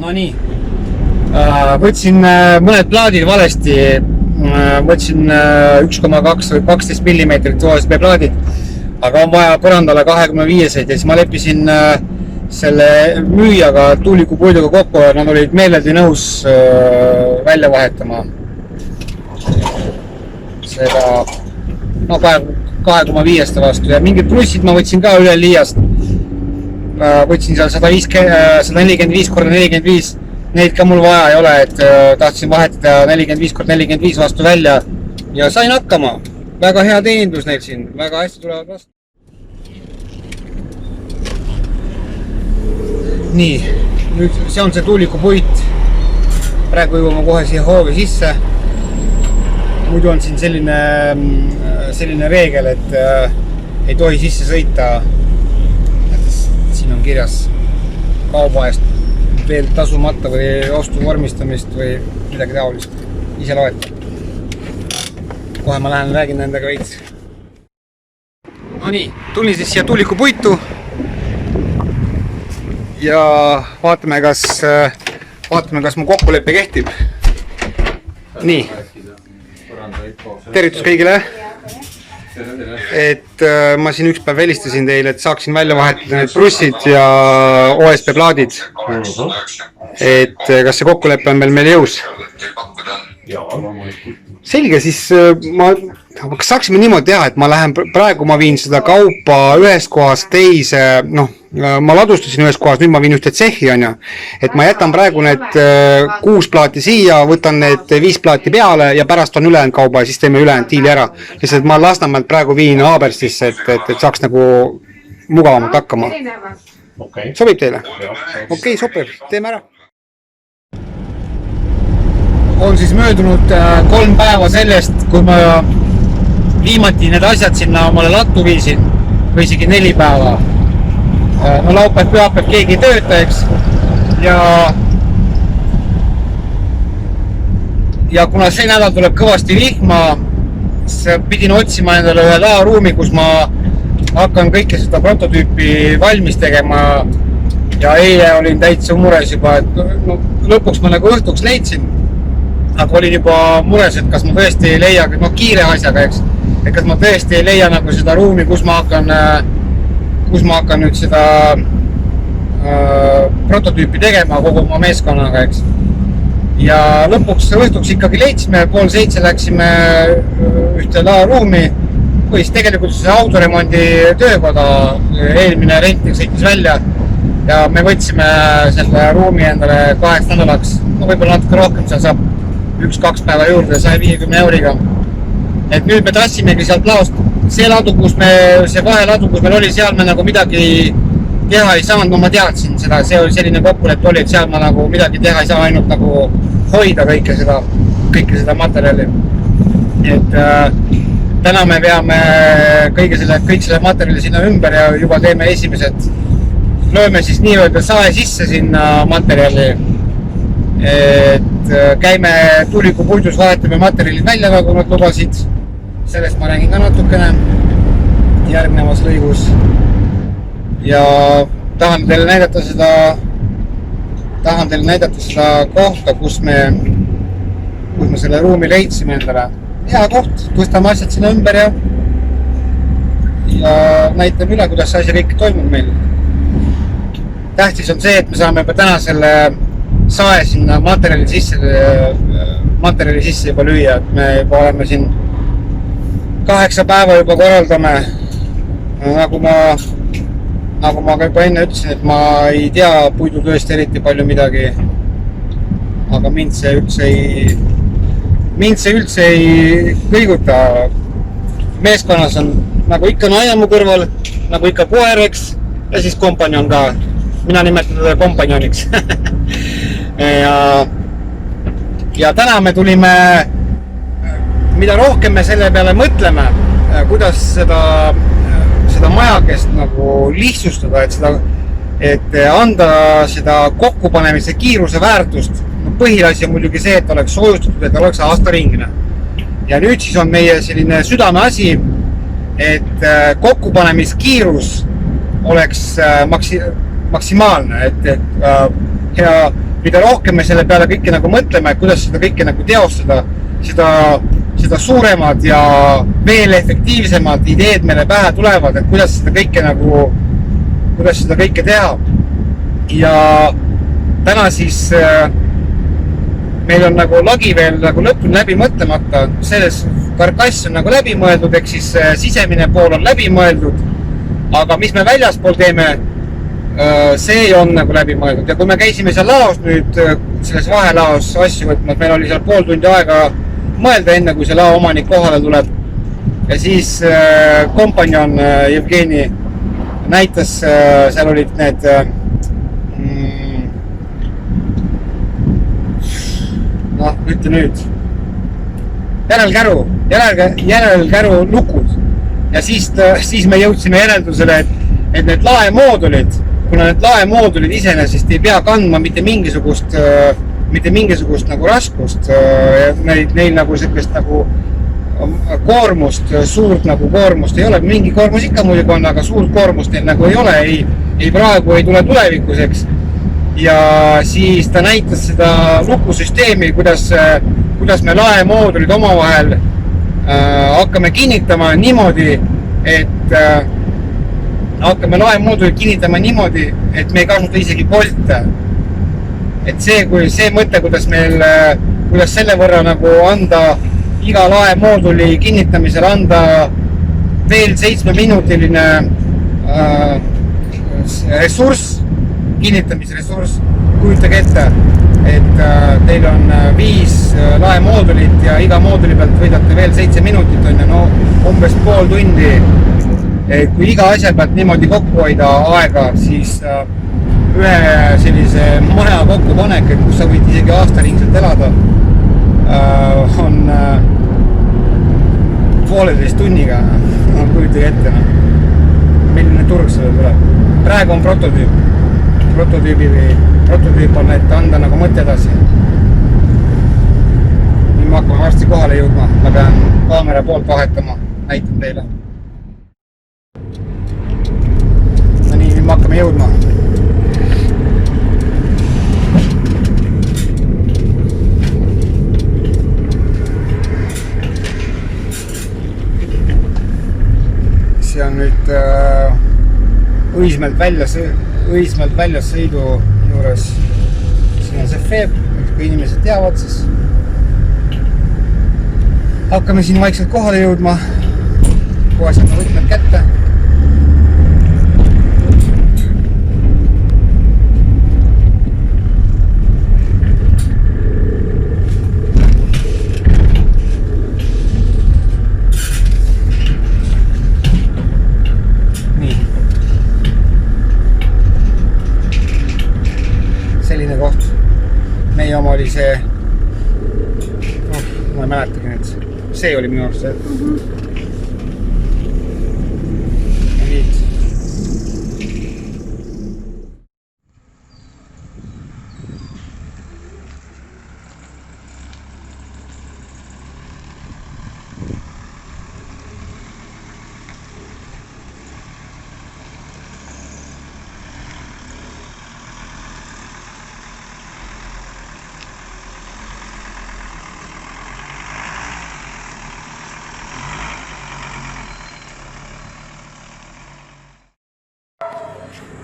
No nii, võtsin mõned plaadid valesti, võtsin 1,2 või 12 mm OSB plaadid, aga on vaja põrandale 25-seid ja siis ma leppisin selle müüjaga tuulikupuiduga kokku ja nad olid meeleldi nõus välja vahetama seda 2,5 vastu ja mingid plussid ma võtsin ka üle liiast. Võtsin seal 145x45, neid ka mul vaja ei ole, et tahtsin vahetada 45x45 vastu välja ja sain hakkama. Väga hea teenindus neil siin, väga hästi tulevad vastu. Nii, nüüd see on see tuulikupuit. Praegu jõuame kohe siia hoovi sisse. Muidu on siin selline reegel, et ei tohi sisse sõita. Siin on kirjas kauba eest veel tasumata või ostu vormistamist või midagi taolist. Ise loeta. Kohe ma lähen räägin nendega veits. No nii, tulin siis siia tuulikupuitu ja vaatame, kas mu kokkulepe kehtib. Nii, tervitus kõigile. Et ma siin üks päev helistasin teile, et saaksin välja vahetada need brussid ja OSB plaadid. Et kas see kokkulepe on meil jõus? Selge, siis kas saaksime niimoodi teha, et praegu ma viin seda kaupa ühest kohast teise, ma ladustasin ühes kohas, nüüd ma viin ühte tsehhi, et ma jätan praegu need 6 plaati siia, võtan need 5 plaati peale ja pärast on ülejäänud kauba ja siis teeme ülejäänud diili ära. Lihtsalt ma Lasnamäelt praegu viin Aaberstisse, et saaks nagu mugavamalt hakkama. Sobib teile? Okei, sobib, teeme ära. On siis möödunud 3 päeva sellest, kui ma viimati need asjad sinna omale lattu viisin, või isegi 4 päeva. No laupäev, pühapäev keegi ei tööta, eks. Ja kuna see nädal tuleb kõvasti vihma, siis pidin otsima endale ühe laoruumi, kus ma hakkan kõike seda prototüüpi valmis tegema. Ja eile olin täitsa mures juba, et lõpuks ma nagu õhtuks leidsin. Aga olin juba mures, et kas ma tõesti ei leia, kiire asjaga, eks. Et kas ma tõesti ei leia nagu seda ruumi, kus ma hakkan nüüd seda prototüüpi tegema kogu oma meeskonnaga, eks. Ja lõpuks õhtuks ikkagi leidsime, 6:30 läksime ühte laoruumi, või siis tegelikult see autoremondi töökoda, eelmine rentnik sõitis välja ja me võtsime selle ruumi endale 2 nädalaks, võib-olla natuke rohkem, seal saab 1-2 päeva juurde 150 euriga. Et nüüd me tassimegi sealt laost. See vaheladu, kus meil oli, seal me nagu midagi teha ei saanud. No ma teadsin seda, see oli selline kokkulepe oli, et seal ma nagu midagi teha ei saa, ainult nagu hoida kõike seda materjali. Et täna me peame kõik selle materjali sinna ümber ja juba teeme esimesed. Lööme siis nii-öelda sae sisse sinna materjali. Et käime tuulikupuidus, vahetame materjalid välja, nagu nad lubasid. Sellest ma räägin ka natukene järgnevas lõigus. Ja tahan teile näidata seda kohta, kus me selle ruumi leidsime endale. Hea koht, tõstame asjad sinna ümber ja näitame üle, kuidas see asja kõik toimub meil. Tähtis on see, et me saame juba täna selle sae sinna materjali sisse juba lüüa, et me juba oleme siin 8 päeva juba korraldame. Nagu ma ka juba enne ütlesin, et ma ei tea puidutööst eriti palju midagi, aga mind see üldse ei kõiguta. Meeskonnas on nagu ikka naine mu kõrval, nagu ikka koer, eks, ja siis kompanjon ka. Mina nimetan teda kompanjoniks. Ja täna me tulime, mida rohkem me selle peale mõtleme, kuidas seda majakest nagu lihtsustada, et anda seda kokkupanemise kiiruse väärtust. Põhilasi on muidugi see, et oleks soojustatud, et oleks aastaringne. Ja nüüd siis on meie selline südame asi, et kokkupanemiskiirus oleks maksimaalne, et hea mida rohkem me selle peale kõike nagu mõtleme, kuidas seda kõike nagu teostada, seda suuremad ja veel efektiivsemad ideed meile pähe tulevad, et kuidas seda kõike teha. Ja täna siis meil on nagu lagi veel nagu lõpuni läbi mõtlemata, selles karkass on nagu läbi mõeldud, ehk siis sisemine pool on läbi mõeldud, aga mis me väljaspool teeme, see on nagu läbi mõeldud. Ja kui me käisime seal laos nüüd, selles vahelaos asju võtnud, meil oli seal pool tundi aega mõelda enne, kui see lao omanik kohale tuleb. Ja siis kompanjon Jevgeni näitas, seal olid need ütle nüüd järelkäru lukud. Ja siis me jõudsime järeldusele, et need laemoodulid, kuna need laemoodulid iseenesest ei pea kandma mitte mingisugust nagu raskust, neil nagu sellist nagu koormust, suurt nagu koormust ei ole, mingi koormus ikka muidugi on, aga suurt koormust neil nagu ei ole, ei praegu, ei tule tulevikus, eks. Ja siis ta näitas seda lukusüsteemi, kuidas me laemoodulid omavahel hakkame kinnitama niimoodi, et me ei kasuta isegi polte. Et see mõte, kuidas selle võrra nagu anda iga laemooduli kinnitamisel anda veel 7-minutiline ressurss, kinnitamisressurss, kujutage ette, et teil on 5 laemoodulit ja iga mooduli pealt võidate veel 7 minutit, on ja umbes pool tundi. Kui iga asja pealt niimoodi kokku hoida aega, siis ühe sellise maja kokkupanek, et kus sa võid isegi aastaringselt elada, on 1,5 tunniga, kujutage ette, milline turg selle tuleb. Praegu on prototüüp on, et anda nagu mõtte edasi. Nüüd me hakkame varsti kohale jõudma, ma pean kaamera poolt vahetama, näitan teile. No nii, nüüd me hakkame jõudma. See on nüüd Õismäelt väljasõidu juures. Siin on see FEB, kui inimesed teavad, siis hakkame siin vaikselt kohale jõudma. Kohe saame võtmed kätte. Selline koht. Meie oma oli see, ma ei mäletagi nüüd, see oli minu arust see.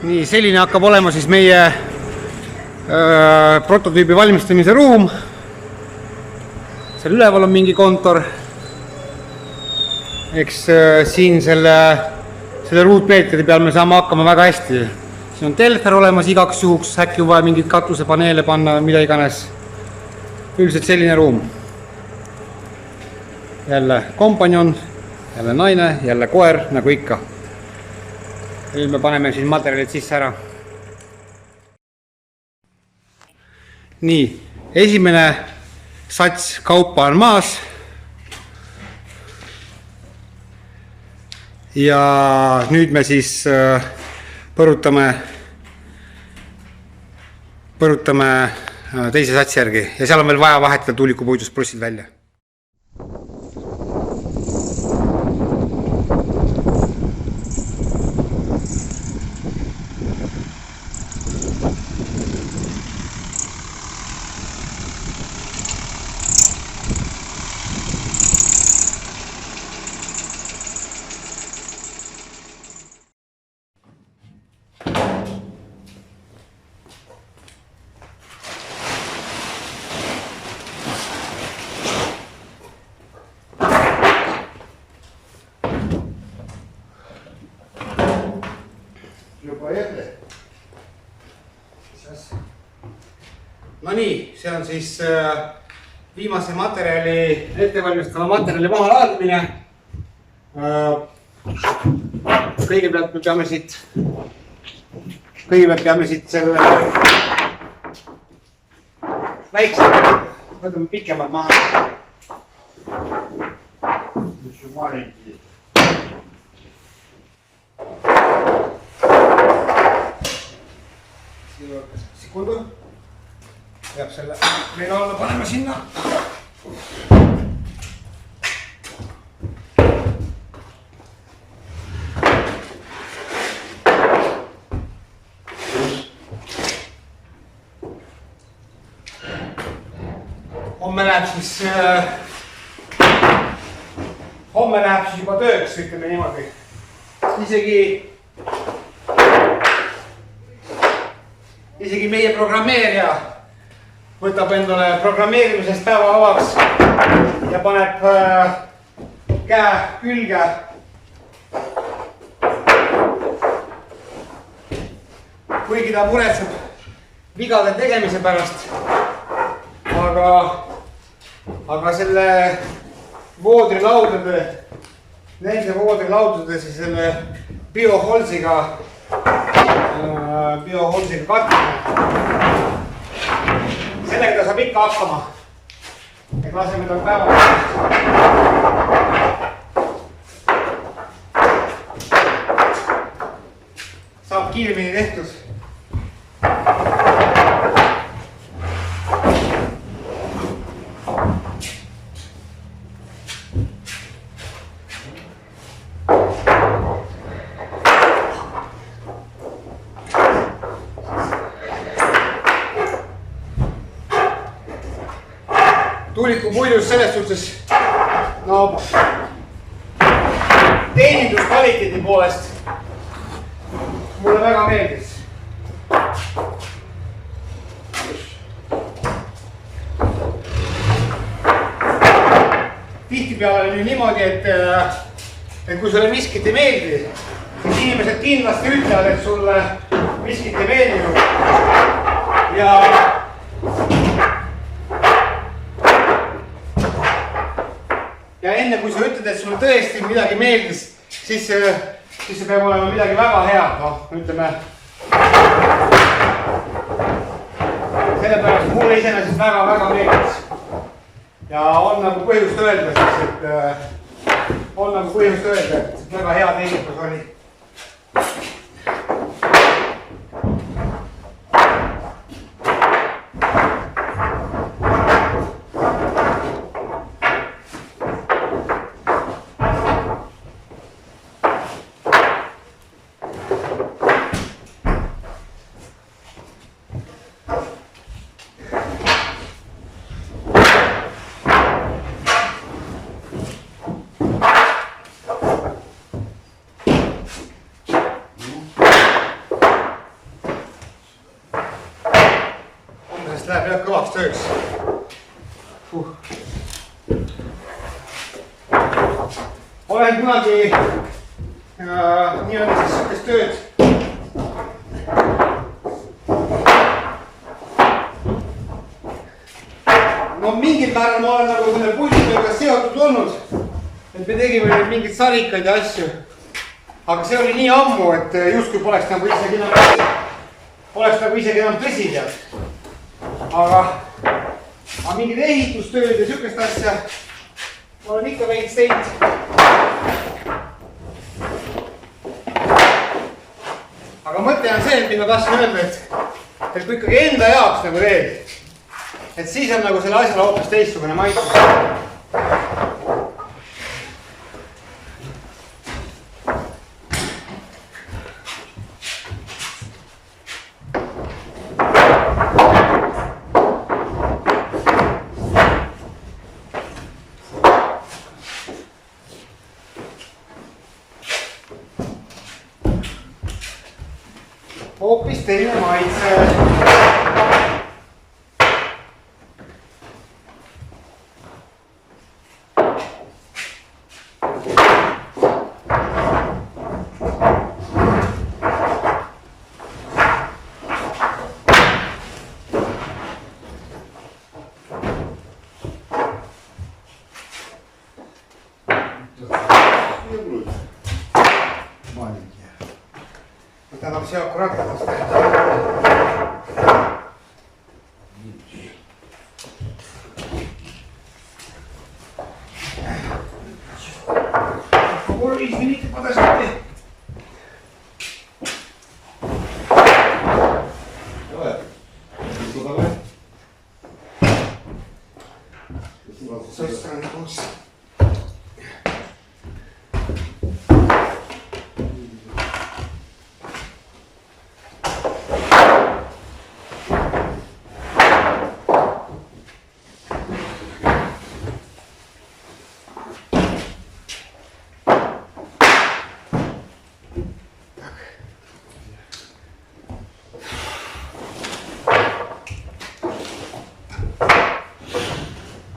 Nii, selline hakkab olema siis meie prototüübi valmistamise ruum. Seal üleval on mingi kontor. Eks siin selle ruutmeetrite peal me saame hakkama väga hästi. Siin on telfer olemas igaks juhuks, äkki on vaja mingid katusepaneele panna, mida iganes. Üldiselt selline ruum. Jälle kompanjon, jälle naine, jälle koer, nagu ikka. Nüüd me paneme siis materjalid sisse ära. Nii, esimene sats kaupa on maas. Ja nüüd me siis põrutame teise satsi järgi. Ja seal on veel vaja vahetada tuulikupuidust plussid välja. juba jälle. No nii, see on siis viimase materjali, ettevalmistava materjali mahalaadmine. Kõigepealt peame siit selle väikse, võtame pikemad maha. Sekundu. Peab selle veel alla panema sinna. Homme läheb siis juba tööks, ütleme niimoodi. Isegi meie programmeerija võtab endale programmeerimisest päeva avaks ja paneb käe külge. Kuigi ta muretseb vigade tegemise pärast. Aga selle voodrilaudade, nende voodrilaudade siis selle bioholsiga katmine. Sellega ta saab ikka hakkama. Et laseme tal päeva. Saab kiiremini tehtud. Tuuliku puidus selles suhtes teeninduskvaliteedi poolest mulle väga meeldis. Tihtipeale on ju niimoodi, et kui sulle miskit ei meeldi, siis inimesed kindlasti ütlevad, et sulle miskit ei meeldinud. Ja enne kui sa ütled, et sulle tõesti midagi meeldis, siis see peab olema midagi väga head, ütleme. Sellepärast mulle iseenesest väga meeldis. Ja on nagu põhjust öelda, et väga hea teenindus oli. Läheb jah kõvaks tööks. Olen kunagi nii-öelda siis sükest tööd mingil määral ma olen nagu selle puidutööga seotud olnud, et me tegime mingeid sarikaid ja asju. Aga see oli nii ammu, et justkui poleks nagu isegi enam tõsi tead. Aga mingid ehitustööd ja sükest asja olen ikka veits teinud. Aga mõte on see, et mida tahtsin öelda, et kui ikkagi enda jaoks nagu teed, et siis on nagu selle asjale hoopis teistsugune maitse. Hoopis teine maitse. Tähendab see akuraatselt teha. Ой, извините, подождите. Давай. Ну, давай. С той стороны получится.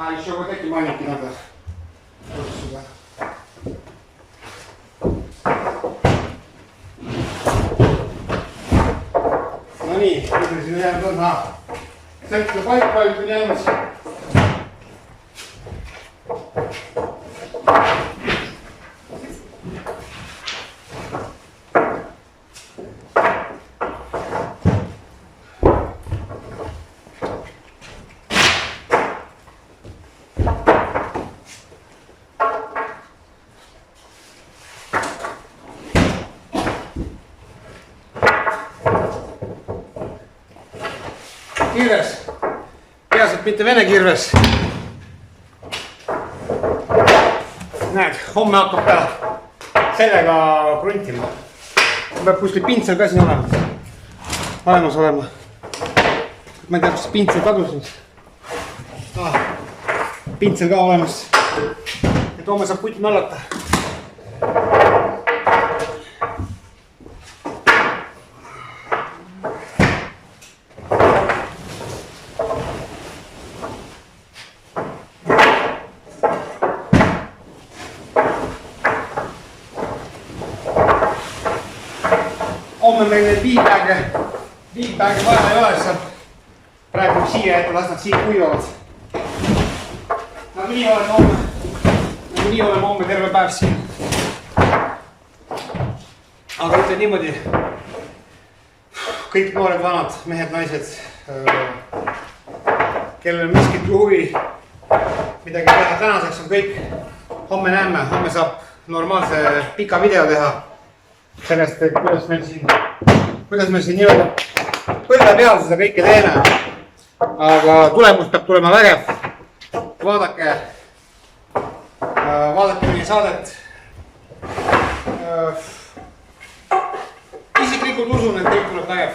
А еще вот эти маленькие надо тоже сюда. No nii, nüüd siin jäänud on, sõitke paika, palju on jäänud. Kirves, peaasjalt mitte vene kirves. Näed, homme hakkab ta sellega kruntima. Peab kuskil pintsel ka siin olemas olema. Ma ei tea, kus see pintsel kadus nüüd. Pintsel ka olemas. Et homme saab putt mällata. Homme meil neid viigpäege vaja ei ole, sest praegu siia jätta, las nad siia kuivavad. Nagunii oleme homme terve päev siin. Aga ütle niimoodi, kõik noored vanad, mehed, naised, kellel on miskit huvi midagi teha, tänaseks on kõik. Homme näeme, homme saab normaalse pika video teha. Sellest, kuidas meil siin nii-öelda põlve peal seda kõike teeme. Aga tulemus peab tulema vägev. Vaadake meie saadet. Isiklikult usun, et kõik tuleb vägev.